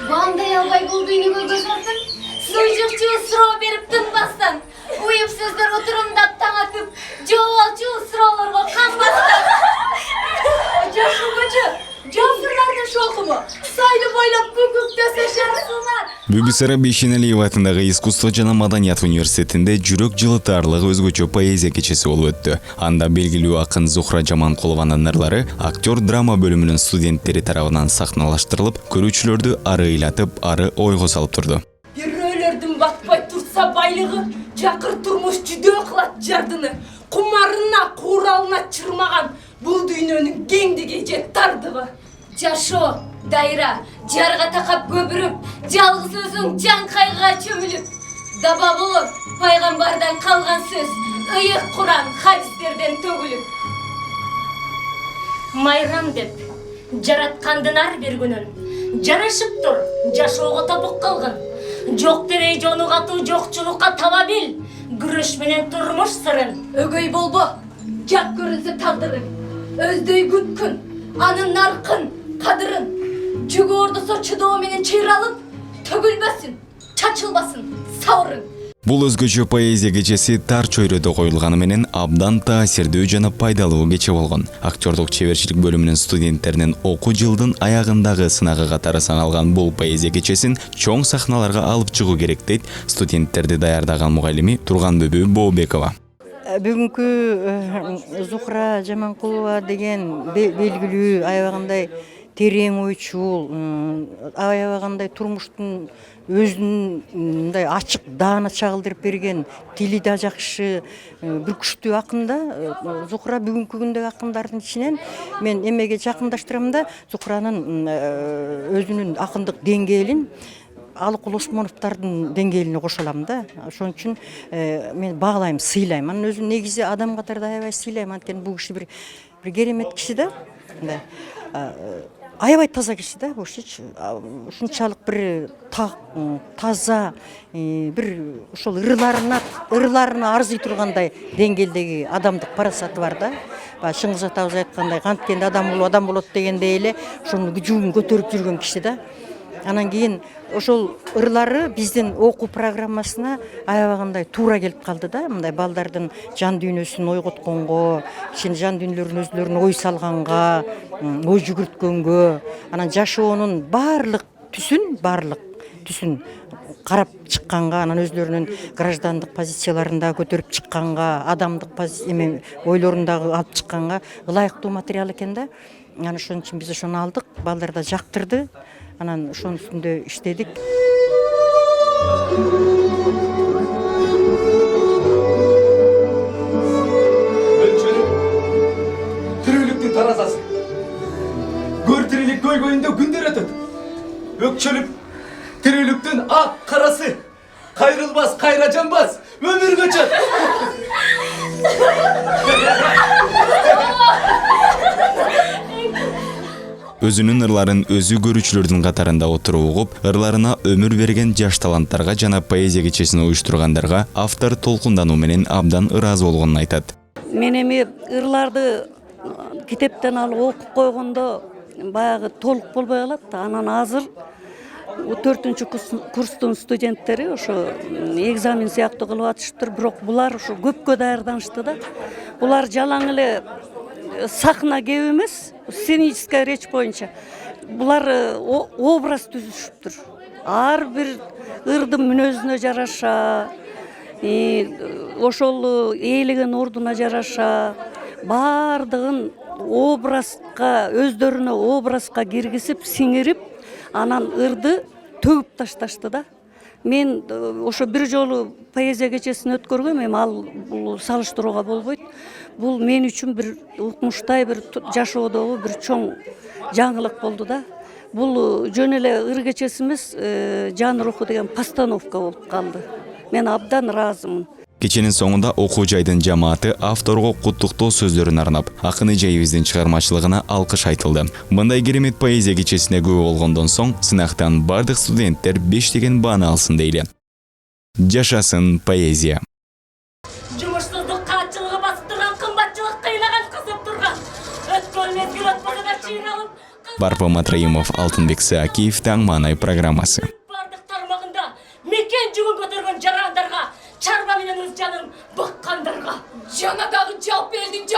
Banday albay бұл бейнеге көз артын, сойжықчы сұрау беріп тынбастан, ойып сөздер отырымдап таң атып, жоғалчы сұрауларға қанбастан. Жашу көчі, жасырлардың шоқымы, сайлы бойлап көкөктесе жарысылар. Бүгүсара Бейшенәлиев атындағы искусство жана маданият университетинде жүрөк жылытарлык өзгөчө поэзия кечеси болуп өттү. Анда белгилүү акын Зухра Жаманкулованын ырлары актер драма бөлүмүнүн студенттери тарабынан сахналаштырылып, көрүүчүлөрдү ары ыйлатып, ары ойго салып турду. Бирөөлөрдүн батпай турса байлыгы, жакыр турмуш жүдөө кылат жардыны. Кумарына, куралына чырмаган бул дүйнөнүн кеңдиги же тардыгы. Жашо, дайра, жарға тақап көбіріп, жалғыз өзің жан қайғыға чөміліп. Даба болып, пайғамбардан қалған сөз, ыйық Құран, хадистерден төгіліп. Майрам деп, жаратқандын ар бир күнүн, жарашып тур, жашоого табык калгын. Жок дебей жону катуу жокчулукка таба бил, күрөш менен турмуш сырын. Өгөй болбо, жат көрүнсө тагдырың, өздөй күткүн, анын нарқын, қадырын, жүгі ордысы чыдоо менен чыйралып, төгүлбөсүн, чачылбасын, сабырың. Бул өзгөчө поэзия кечеси тар чөйрөдө коюлганы менен абдан таасирдүү жана пайдалуу кече болгон. Актердук чеберчилик бөлүмүнүн студенттеринин окуу жылдын аягындагы сынагы катары саналган бул поэзия кечесин чоң сахналарга алып чыгуу керек дейт студенттерди даярдаган мугалими Турганбүбү Бообекова. Бүгүнкү Зухра Жаманкулова деген белгилүү аябагандай терең ойчул, аябагандай турмуштун өзүнүн мындай ачык даана чагылдырып берген, тили да жакшы, бир күчтүү акын да. Зухра бүгүнкү күндөгү акындардын ичинен мен эмеге жакындаштырам да, Зухранын өзүнүн акындык деңгээлин Алыкул Осмоновдардын деңгээлине кошулам да. Ошон үчүн мен баглайм, сыйлайм. Анын өзүн негизи адам катарда аябай сыйлайм. Анткени бул киши бир керемет киши да. Аябай таза киши да, бул киши. Ушунчалык бир таза, бир ошол ырларына арзый тургандай деңгээлдеги адамдык парасаты бар да. Чыңгыз атабыз айткандай, канткенде адам болот дегендей эле ошону жуун көтөрүп жүргөн киши да. Анан кийин ошол ырлары биздин окуу программасына аябагандай туура келип калды да. Мындай балдардын жан дүйнөсүн ойготконго, кичине жан дүйнөлөрүн өзлөрүнө ой салганга, ой жүгүрткөнгө, анан жашоонун барлык түсүн карап чыкканга, анан өзлөрүнүн граждандык позицияларында көтөрүп чыкканга, адамдык ойлорун дагы алып чыкканга ылайыктуу материал экен да. Анан ошон үчүн биз ошону алдык, балдар да жактырды. Анан ошонун үстүндө иштедик. Өлчөлүп, тирүүлүктүн таразасы. Көр тирилик көйгөйүндө күндөр өтөт. Өкчөлүп, тирүүлүктүн ак карасы. Кайрылбас, кайра жанбас, өмүр көчөт. Өзүнүн ырларын өзү көрүүчүлөрдүн катарында отуруп угуп, ырларына өмүр берген жаш таланттарга жана поэзия кечесин уюштургандарга автор толкундануу менен абдан ыраазы болгонун айтат. Мен эми ырларды китептен алып окуп койгондо баягы толук болбой калат. Анан азыр 4-курстун студенттери ошо экзамен сыяктуу кылып атышыптыр, бирок булар ошо көпкө даярданышты да. Булар жалаң эле сахна кеп эмес, сценическая речь боюнча булар образ түзүшүптүр. Ар бир ырдын мүнөзүнө жараша, ошол ээлеген ордуна жараша баардыгын образга, өздөрүнө образга киргизип, сиңирип, анан ырды төгүп ташташты да. Мен ошо бир жолу поэзия кечесин өткөргөм, эми ал бул салыштырууга болбойт. Бул мен үчүн бир укмуштай, бир жашоодогу бир чоң жаңылык болду да. Бул жөн эле ыр кечеси эмес, жан руху деген постановка болуп калды. Мен абдан ыраазымын. Кеченин соңунда окуу жайдын жамааты авторго куттуктоо сөздөрүн арнап, акын эжейибиздин чыгармачылыгына алкыш айтылды. Мындай керемет поэзия кечесине күбө болгондон соң сынактан бардык студенттер 5 деген бааны алсын дейли. Жашасын поэзия. Жумушсуздук каатчылыгы басып турган, кымбатчылык кыйлаган, кызып турган. Өткөн мезгил өтпөсө да чыйналып Барпа Матраимов, Алтынбек Саакиев, Таң маанай программасы. Бардық тармағында мекен жүгін көтерген жарандарға, чарба менен өз жанын быққандарға. Жанадағы жалпы елдің